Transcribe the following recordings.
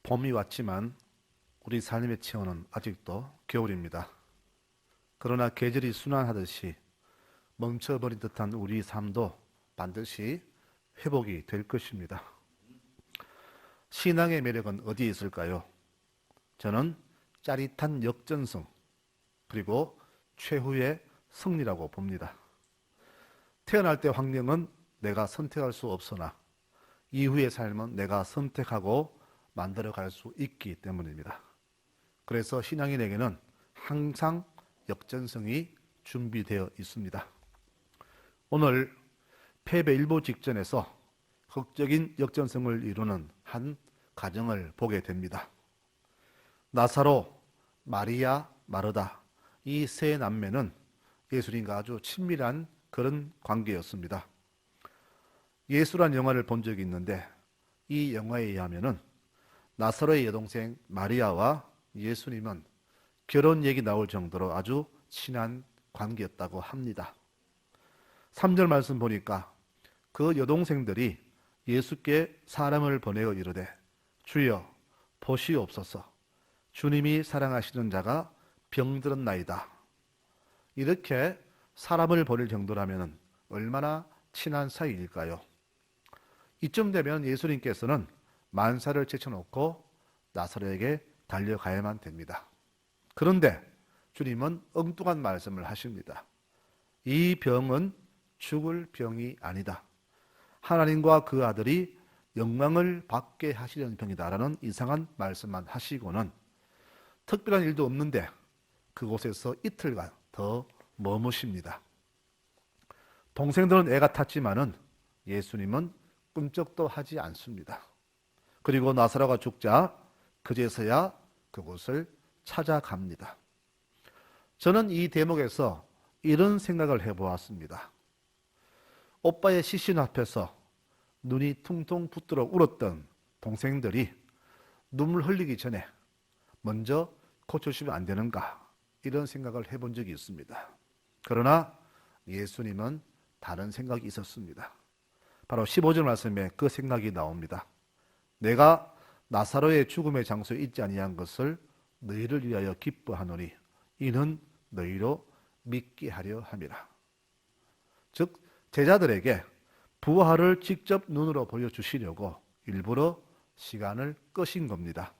봄이 왔지만 우리 삶의 체온은 아직도 겨울입니다. 그러나 계절이 순환하듯이 멈춰버린 듯한 우리 삶도 반드시 회복이 될 것입니다. 신앙의 매력은 어디에 있을까요? 저는 짜릿한 역전성 그리고 최후의 승리라고 봅니다. 태어날 때 환경은 내가 선택할 수 없으나 이후의 삶은 내가 선택하고 만들어갈 수 있기 때문입니다. 그래서 신앙인에게는 항상 역전성이 준비되어 있습니다. 오늘 패배일보 직전에서 극적인 역전성을 이루는 한 가정을 보게 됩니다. 나사로, 마리아, 마르다 이 세 남매는 예수님과 아주 친밀한 그런 관계였습니다. 예수란 영화를 본 적이 있는데 이 영화에 의하면은 나사로의 여동생 마리아와 예수님은 결혼 얘기 나올 정도로 아주 친한 관계였다고 합니다. 3절 말씀 보니까 그 여동생들이 예수께 사람을 보내어 이르되 주여 보시옵소서 주님이 사랑하시는 자가 병들었나이다. 이렇게 사람을 보낼 정도라면 얼마나 친한 사이일까요? 이쯤 되면 예수님께서는 만사를 제쳐놓고 나사로에게 달려가야만 됩니다. 그런데 주님은 엉뚱한 말씀을 하십니다. 이 병은 죽을 병이 아니다. 하나님과 그 아들이 영광을 받게 하시려는 병이다라는 이상한 말씀만 하시고는 특별한 일도 없는데 그곳에서 이틀간 더 머무십니다. 동생들은 애가 탔지만은 예수님은 꿈쩍도 하지 않습니다. 그리고 나사로가 죽자 그제서야 그곳을 찾아갑니다. 저는 이 대목에서 이런 생각을 해보았습니다. 오빠의 시신 앞에서 눈이 퉁퉁 붓도록 울었던 동생들이 눈물 흘리기 전에 먼저 고쳐주시면 안 되는가 이런 생각을 해본 적이 있습니다. 그러나 예수님은 다른 생각이 있었습니다. 바로 15절 말씀에 그 생각이 나옵니다. 내가 나사로의 죽음의 장소에 있지 아니한 것을 너희를 위하여 기뻐하노니 이는 너희로 믿게 하려 함이라. 즉 제자들에게 부활을 직접 눈으로 보여주시려고 일부러 시간을 끄신 겁니다.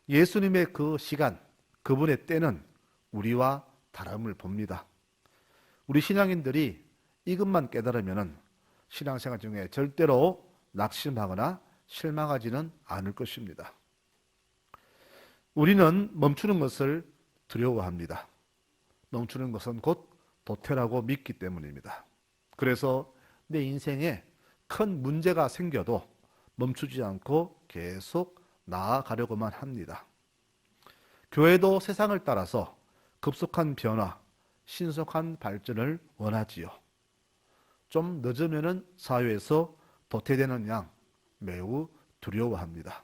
예수님의 그 시간, 그분의 때는 우리와 다름을 봅니다. 우리 신앙인들이 이것만 깨달으면 신앙생활 중에 절대로 낙심하거나 실망하지는 않을 것입니다. 우리는 멈추는 것을 두려워합니다. 멈추는 것은 곧 도태라고 믿기 때문입니다. 그래서 내 인생에 큰 문제가 생겨도 멈추지 않고 계속 나아가려고만 합니다. 교회도 세상을 따라서 급속한 변화, 신속한 발전을 원하지요. 좀 늦으면 사회에서 도태되는 양 매우 두려워합니다.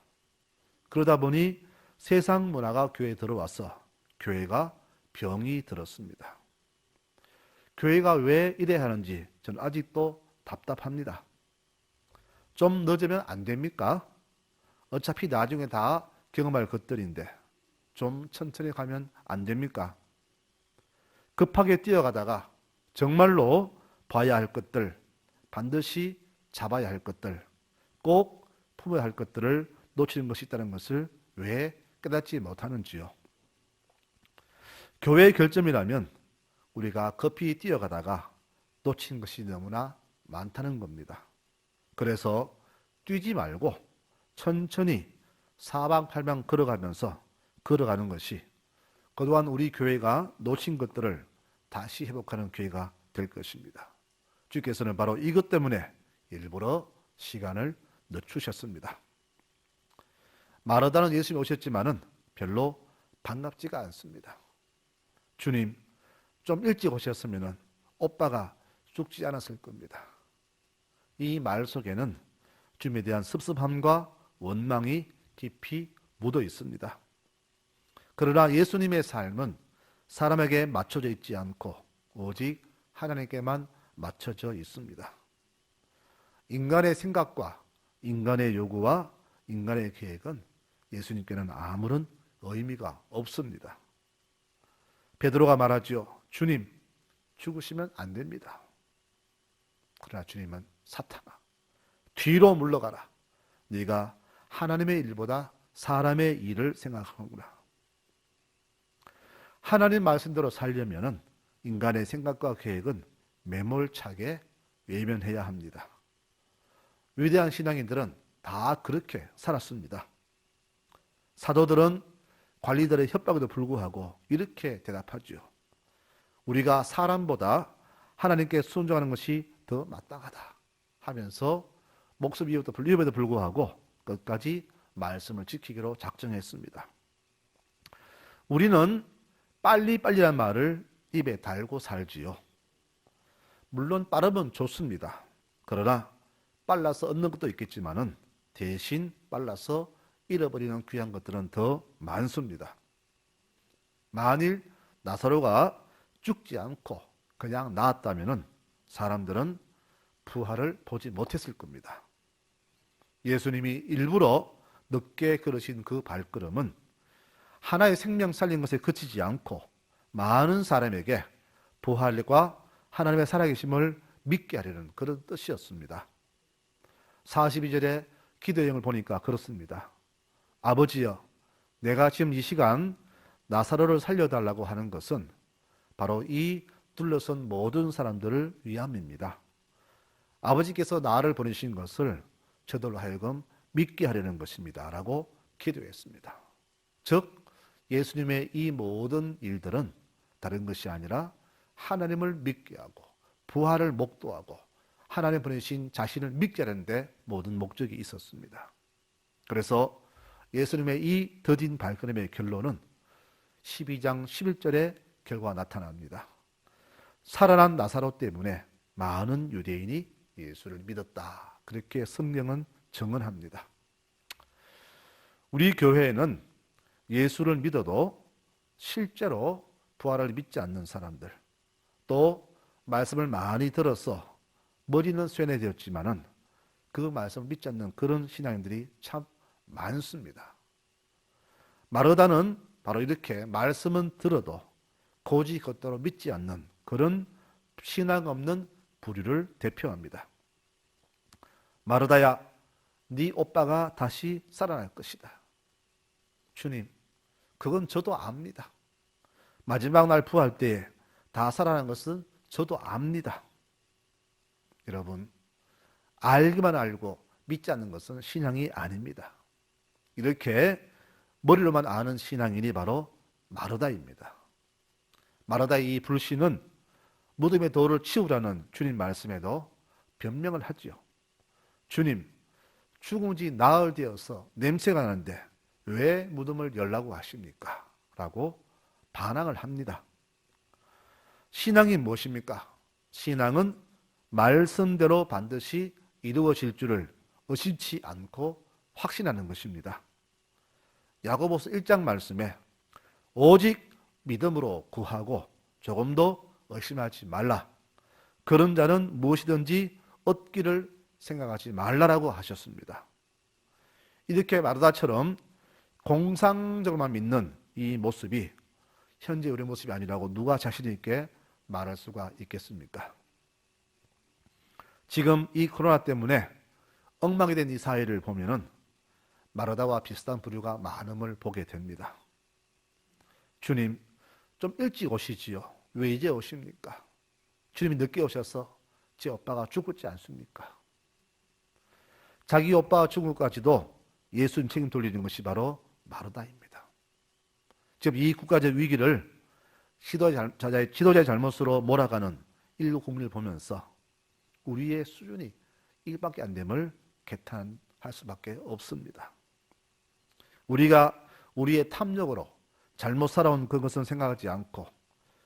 그러다 보니 세상 문화가 교회에 들어와서 교회가 병이 들었습니다. 교회가 왜 이래야 하는지 저는 아직도 답답합니다. 좀 늦으면 안 됩니까? 어차피 나중에 다 경험할 것들인데 좀 천천히 가면 안 됩니까? 급하게 뛰어가다가 정말로 봐야 할 것들, 반드시 잡아야 할 것들, 꼭 품어야 할 것들을 놓치는 것이 있다는 것을 왜 깨닫지 못하는지요? 교회의 결점이라면 우리가 급히 뛰어가다가 놓친 것이 너무나 많다는 겁니다. 그래서 뛰지 말고 천천히 사방팔방 걸어가는 것이 그동안 우리 교회가 놓친 것들을 다시 회복하는 교회가 될 것입니다. 주께서는 바로 이것 때문에 일부러 시간을 늦추셨습니다. 마르다는 예수님이 오셨지만은 별로 반갑지가 않습니다. 주님, 좀 일찍 오셨으면 오빠가 죽지 않았을 겁니다. 이 말 속에는 주님에 대한 섭섭함과 원망이 깊이 묻어 있습니다. 그러나 예수님의 삶은 사람에게 맞춰져 있지 않고 오직 하나님께만 맞춰져 있습니다. 인간의 생각과 인간의 요구와 인간의 계획은 예수님께는 아무런 의미가 없습니다. 베드로가 말하죠. 주님, 죽으시면 안 됩니다. 그러나 주님은 사탄아, 뒤로 물러가라. 네가 하나님의 일보다 사람의 일을 생각하는구나. 하나님 말씀대로 살려면 인간의 생각과 계획은 매몰차게 외면해야 합니다. 위대한 신앙인들은 다 그렇게 살았습니다. 사도들은 관리들의 협박에도 불구하고 이렇게 대답하죠. 우리가 사람보다 하나님께 순종하는 것이 더 마땅하다 하면서 목숨 위협에도 불구하고 끝까지 말씀을 지키기로 작정했습니다. 우리는 빨리빨리란 말을 입에 달고 살지요. 물론 빠르면 좋습니다. 그러나 빨라서 얻는 것도 있겠지만은 대신 빨라서 잃어버리는 귀한 것들은 더 많습니다. 만일 나사로가 죽지 않고 그냥 나았다면은 사람들은 부활을 보지 못했을 겁니다. 예수님이 일부러 늦게 걸으신 그 발걸음은 하나의 생명 살린 것에 그치지 않고 많은 사람에게 부활과 하나님의 살아계심을 믿게 하려는 그런 뜻이었습니다. 42절의 기도형을 보니까 그렇습니다. 아버지여, 내가 지금 이 시간 나사로를 살려달라고 하는 것은 바로 이 둘러선 모든 사람들을 위함입니다. 아버지께서 나를 보내신 것을 저들로 하여금 믿게 하려는 것입니다. 라고 기도했습니다. 즉 예수님의 이 모든 일들은 다른 것이 아니라 하나님을 믿게 하고 부활을 목도하고 하나님 보내신 자신을 믿게 하는 데 모든 목적이 있었습니다. 그래서 예수님의 이 더딘 발걸음의 결론은 12장 11절의 결과가 나타납니다. 살아난 나사로 때문에 많은 유대인이 예수를 믿었다. 그렇게 성경은 증언합니다. 우리 교회에는 예수를 믿어도 실제로 부활을 믿지 않는 사람들, 또 말씀을 많이 들어서 머리는 쇠뇌되었지만은 그 말씀을 믿지 않는 그런 신앙인들이 참 많습니다. 마르다는 바로 이렇게 말씀은 들어도 고지 겉으로 믿지 않는 그런 신앙 없는 부류를 대표합니다. 마르다야, 네 오빠가 다시 살아날 것이다. 주님, 그건 저도 압니다. 마지막 날 부활 때에 다 살아난 것은 저도 압니다. 여러분, 알기만 알고 믿지 않는 것은 신앙이 아닙니다. 이렇게 머리로만 아는 신앙인이 바로 마르다입니다. 마르다의 이 불신은 무덤의 돌을 치우라는 주님 말씀에도 변명을 하지요. 주님, 죽은 지 나흘 되어서 냄새가 나는데 왜 무덤을 열라고 하십니까? 라고 반항을 합니다. 신앙이 무엇입니까? 신앙은 말씀대로 반드시 이루어질 줄을 의심치 않고 확신하는 것입니다. 야고보서 1장 말씀에 오직 믿음으로 구하고 조금도 의심하지 말라. 그런 자는 무엇이든지 얻기를 생각하지 말라라고 하셨습니다. 이렇게 마르다처럼 공상적으로만 믿는 이 모습이 현재 우리 모습이 아니라고 누가 자신 있게 말할 수가 있겠습니까? 지금 이 코로나 때문에 엉망이 된 이 사회를 보면은 마르다와 비슷한 부류가 많음을 보게 됩니다. 주님, 좀 일찍 오시지요. 왜 이제 오십니까? 주님이 늦게 오셔서 제 오빠가 죽었지 않습니까? 자기 오빠가 죽은 것까지도 예수님 책임 돌리는 것이 바로 마르다입니다. 지금 이 국가적 위기를 지도자의 잘못으로 몰아가는 인류 국민을 보면서 우리의 수준이 이밖에 안 됨을 개탄할 수밖에 없습니다. 우리가 우리의 탐욕으로 잘못 살아온 그것은 생각하지 않고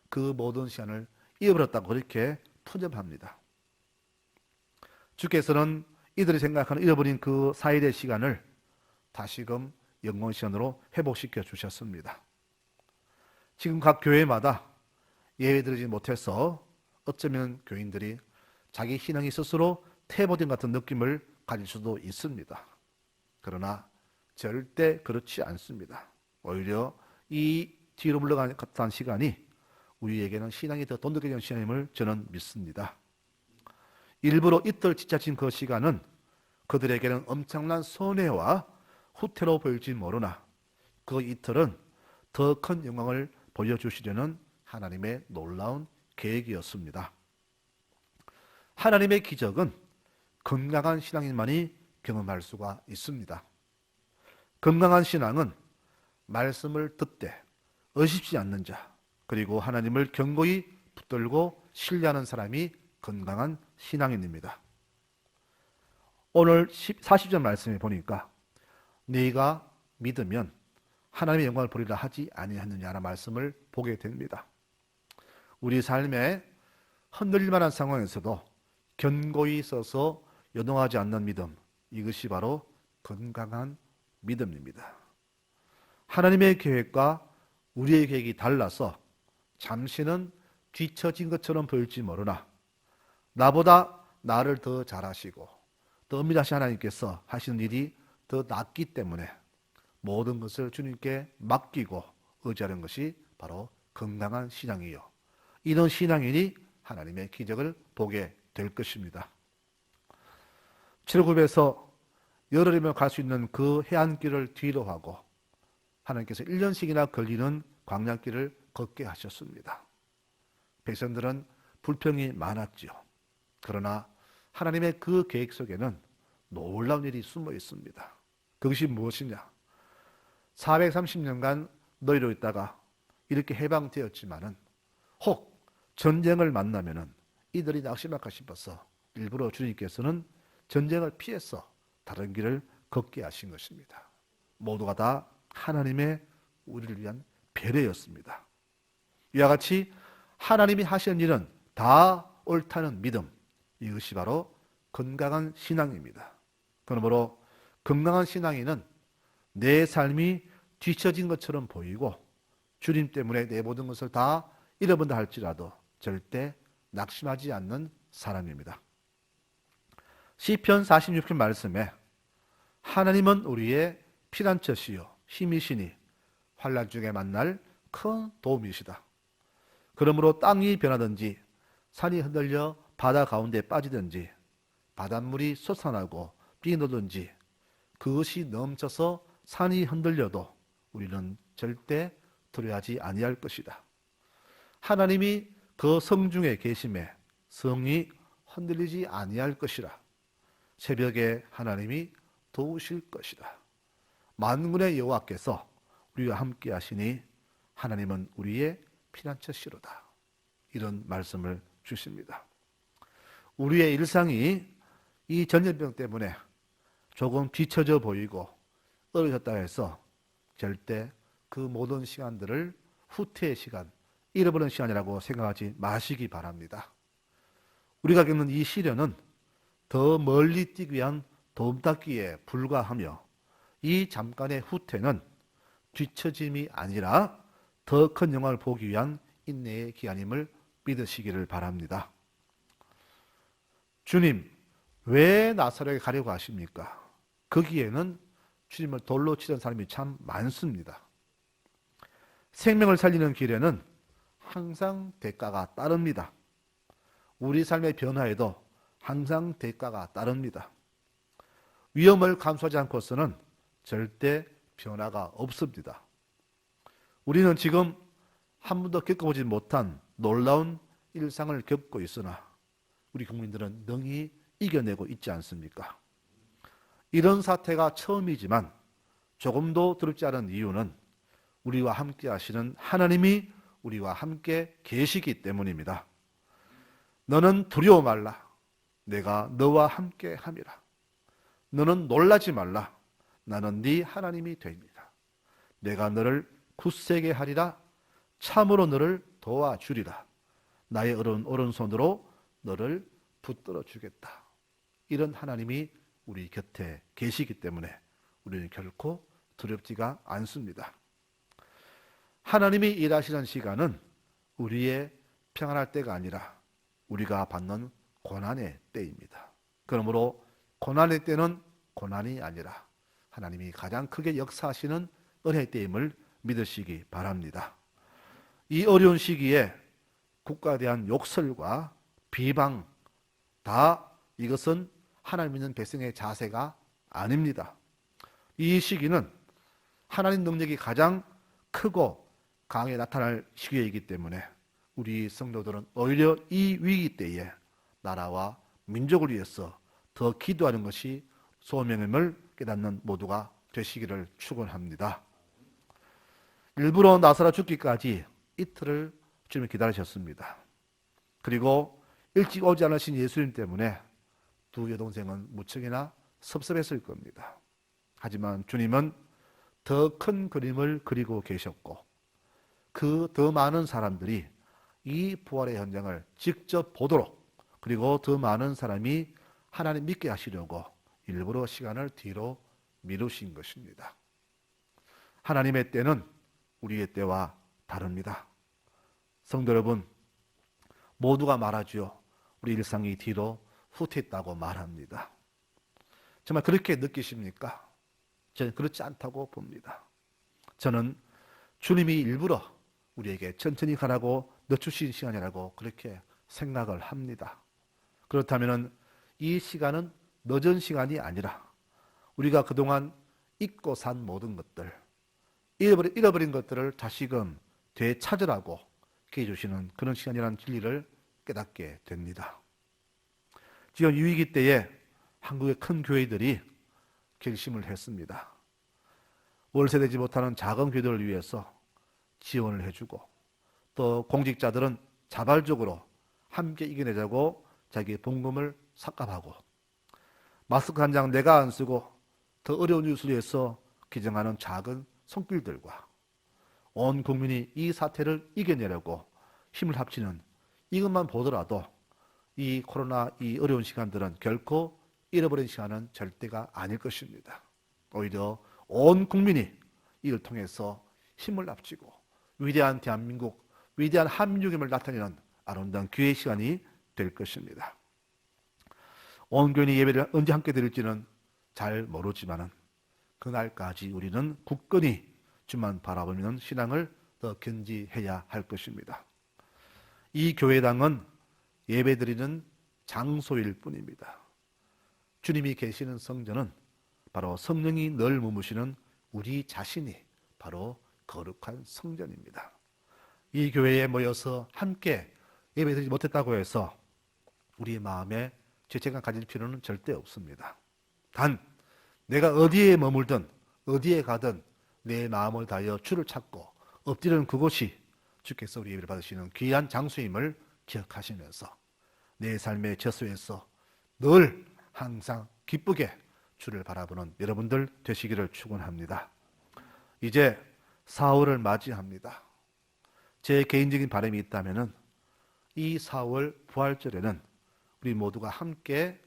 그 모든 시간을 잃어버렸다고 그렇게 푸념합니다. 주께서는 이들이 생각하는 잃어버린 그 4일의 시간을 다시금 영광 시간으로 회복시켜 주셨습니다. 지금 각 교회마다 예외드리지 못해서 어쩌면 교인들이 자기 신앙이 스스로 퇴보된 같은 느낌을 가질 수도 있습니다. 그러나 절대 그렇지 않습니다. 오히려 이 뒤로 물러간 시간이 우리에게는 신앙이 더 돈독해지는 시간임을 저는 믿습니다. 일부러 이틀 지나친 그 시간은 그들에게는 엄청난 손해와 후퇴로 보일지 모르나 그 이틀은 더 큰 영광을 보여주시려는 하나님의 놀라운 계획이었습니다. 하나님의 기적은 건강한 신앙인만이 경험할 수가 있습니다. 건강한 신앙은 말씀을 듣되 의심치 않는 자, 그리고 하나님을 견고히 붙들고 신뢰하는 사람이 건강한 신앙인입니다. 오늘 40절 말씀에 보니까 네가 믿으면 하나님의 영광을 보리라 하지 아니하느냐라는 말씀을 보게 됩니다. 우리 삶에 흔들릴 만한 상황에서도 견고히 서서 요동하지 않는 믿음, 이것이 바로 건강한 믿음입니다. 하나님의 계획과 우리의 계획이 달라서 잠시는 뒤처진 것처럼 보일지 모르나 나보다 나를 더 잘하시고 더 엄밀하신 하나님께서 하시는 일이 더 낫기 때문에 모든 것을 주님께 맡기고 의지하는 것이 바로 건강한 신앙이요. 이런 신앙인이 하나님의 기적을 보게 될 것입니다. 칠굽에서 열흘이면 갈 수 있는 그 해안길을 뒤로 하고 하나님께서 1년씩이나 걸리는 광야길을 걷게 하셨습니다. 백성들은 불평이 많았죠. 그러나 하나님의 그 계획 속에는 놀라운 일이 숨어 있습니다. 그것이 무엇이냐? 430년간 너희로 있다가 이렇게 해방되었지만은 혹 전쟁을 만나면은 이들이 낙심할까 싶어서 일부러 주님께서는 전쟁을 피해서 다른 길을 걷게 하신 것입니다. 모두가 다 하나님의 우리를 위한 배려였습니다. 이와 같이 하나님이 하시는 일은 다 옳다는 믿음, 이것이 바로 건강한 신앙입니다. 그러므로 건강한 신앙인은 내 삶이 뒤처진 것처럼 보이고 주님 때문에 내 모든 것을 다 잃어본다 할지라도 절대 낙심하지 않는 사람입니다. 시편 46편 말씀에 하나님은 우리의 피난처시요 힘이시니 환난 중에 만날 큰 도움이시다. 그러므로 땅이 변하든지 산이 흔들려 바다 가운데 빠지든지 바닷물이 솟아나고 비너든지 그것이 넘쳐서 산이 흔들려도 우리는 절대 두려워하지 아니할 것이다. 하나님이 그 성중에 계심에 성이 흔들리지 아니할 것이라. 새벽에 하나님이 도우실 것이다. 만군의 여호와께서 우리와 함께 하시니 하나님은 우리의 피난처시로다. 이런 말씀을 주십니다. 우리의 일상이 이 전염병 때문에 조금 뒤처져 보이고 어려졌다 해서 절대 그 모든 시간들을 후퇴의 시간, 잃어버린 시간이라고 생각하지 마시기 바랍니다. 우리가 겪는 이 시련은 더 멀리 뛰기 위한 도움닫기에 불과하며 이 잠깐의 후퇴는 뒤처짐이 아니라 더 큰 영광을 보기 위한 인내의 기간임을 믿으시기를 바랍니다. 주님, 왜 나사렛에 가려고 하십니까? 거기에는 주님을 돌로 치던 사람이 참 많습니다. 생명을 살리는 길에는 항상 대가가 따릅니다. 우리 삶의 변화에도 항상 대가가 따릅니다. 위험을 감수하지 않고서는 절대 변화가 없습니다. 우리는 지금 한 번도 겪어보지 못한 놀라운 일상을 겪고 있으나 우리 국민들은 능히 이겨내고 있지 않습니까? 이런 사태가 처음이지만 조금도 두렵지 않은 이유는 우리와 함께 하시는 하나님이 우리와 함께 계시기 때문입니다. 너는 두려워 말라. 내가 너와 함께 함이라. 너는 놀라지 말라. 나는 네 하나님이 됩니다. 내가 너를 굳세게 하리라. 참으로 너를 도와주리라. 나의 오른손으로 너를 붙들어 주겠다. 이런 하나님이 우리 곁에 계시기 때문에 우리는 결코 두렵지가 않습니다. 하나님이 일하시는 시간은 우리의 평안할 때가 아니라 우리가 받는 고난의 때입니다. 그러므로 고난의 때는 고난이 아니라 하나님이 가장 크게 역사하시는 은혜의 때임을 믿으시기 바랍니다. 이 어려운 시기에 국가에 대한 욕설과 비방, 다 이것은 하나님 믿는 백성의 자세가 아닙니다. 이 시기는 하나님 능력이 가장 크고 강하게 나타날 시기이기 때문에 우리 성도들은 오히려 이 위기 때에 나라와 민족을 위해서 더 기도하는 것이 소명임을 깨닫는 모두가 되시기를 축원합니다. 일부러 나사로 죽기까지 이틀을 주님을 기다리셨습니다. 그리고 일찍 오지 않으신 예수님 때문에 두 여동생은 무척이나 섭섭했을 겁니다. 하지만 주님은 더 큰 그림을 그리고 계셨고 그 더 많은 사람들이 이 부활의 현장을 직접 보도록, 그리고 더 많은 사람이 하나님 믿게 하시려고 일부러 시간을 뒤로 미루신 것입니다. 하나님의 때는 우리의 때와 다릅니다. 성도 여러분, 모두가 말하죠. 우리 일상이 뒤로 후퇴했다고 말합니다. 정말 그렇게 느끼십니까? 저는 그렇지 않다고 봅니다. 저는 주님이 일부러 우리에게 천천히 가라고 늦추신 시간이라고 그렇게 생각을 합니다. 그렇다면 이 시간은 늦은 시간이 아니라 우리가 그동안 잊고 산 모든 것들, 잃어버린 것들을 다시금 되찾으라고 기회 주시는 그런 시간이라는 진리를 깨닫게 됩니다. 지금 이 위기 때에 한국의 큰 교회들이 결심을 했습니다. 월세 내지 못하는 작은 교회들을 위해서 지원을 해주고, 또 공직자들은 자발적으로 함께 이겨내자고 자기의 봉급을 삭감하고, 마스크 한 장 내가 안 쓰고 더 어려운 뉴스를 위해서 기증하는 작은 손길들과 온 국민이 이 사태를 이겨내려고 힘을 합치는 이것만 보더라도 이 코로나 이 어려운 시간들은 결코 잃어버린 시간은 절대가 아닐 것입니다. 오히려 온 국민이 이를 통해서 힘을 합치고 위대한 대한민국, 위대한 한민족임을 나타내는 아름다운 기회의 시간이 될 것입니다. 온 교인이 예배를 언제 함께 드릴지는 잘 모르지만은 그날까지 우리는 굳건히 주만 바라보는 신앙을 더 견지해야 할 것입니다. 이 교회당은 예배드리는 장소일 뿐입니다. 주님이 계시는 성전은 바로 성령이 늘 머무시는 우리 자신이 바로 거룩한 성전입니다. 이 교회에 모여서 함께 예배드리지 못했다고 해서 우리의 마음에 죄책감 가질 필요는 절대 없습니다. 단 내가 어디에 머물든 어디에 가든 내 마음을 다하여 주를 찾고 엎드리는 그곳이 주께서 우리 예배를 받으시는 귀한 장소임을 기억하시면서 내 삶의 저수에서 늘 항상 기쁘게 주를 바라보는 여러분들 되시기를 축원합니다. 이제 4월을 맞이합니다. 제 개인적인 바람이 있다면은 이 4월 부활절에는 우리 모두가 함께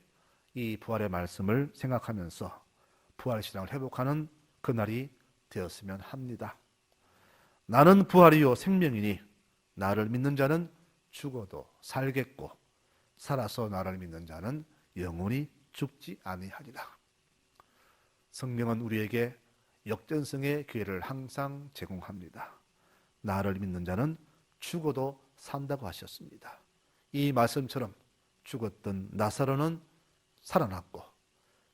이 부활의 말씀을 생각하면서 부활의 신앙을 회복하는 그날이 되었으면 합니다. 나는 부활이요 생명이니 나를 믿는 자는 죽어도 살겠고 살아서 나를 믿는 자는 영원히 죽지 아니하리라. 성령은 우리에게 역전성의 기회를 항상 제공합니다. 나를 믿는 자는 죽어도 산다고 하셨습니다. 이 말씀처럼 죽었던 나사로는 살아났고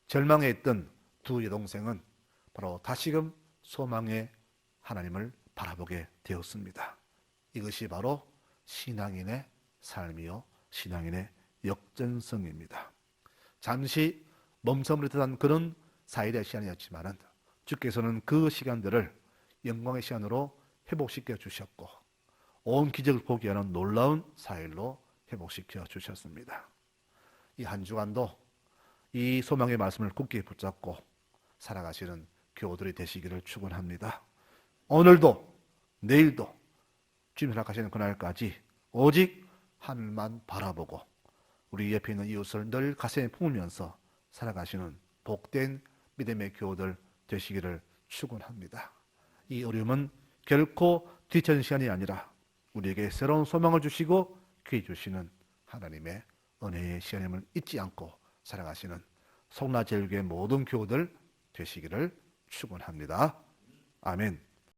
절망에 있던 두 여동생은 바로 다시금 소망의 하나님을 바라보게 되었습니다. 이것이 바로 신앙인의 삶이요 신앙인의 역전성입니다. 잠시 멈춰버릴 듯한 그런 4일의 시간이었지만 주께서는 그 시간들을 영광의 시간으로 회복시켜 주셨고 온 기적을 보게 하는 놀라운 4일로 회복시켜 주셨습니다. 이 한 주간도 이 소망의 말씀을 굳게 붙잡고 살아가시는 교우들이 되시기를 축원합니다. 오늘도 내일도 주님 허락하시는 그날까지 오직 하늘만 바라보고 우리 옆에 있는 이웃을 늘 가슴에 품으면서 살아가시는 복된 믿음의 교우들 되시기를 축원합니다. 이 어려움은 결코 뒤처진 시간이 아니라 우리에게 새로운 소망을 주시고 기회 주시는 하나님의 은혜의 시간임을 잊지 않고 살아가시는 송라제일교회 모든 교우들 되시기를 축원합니다. 아멘.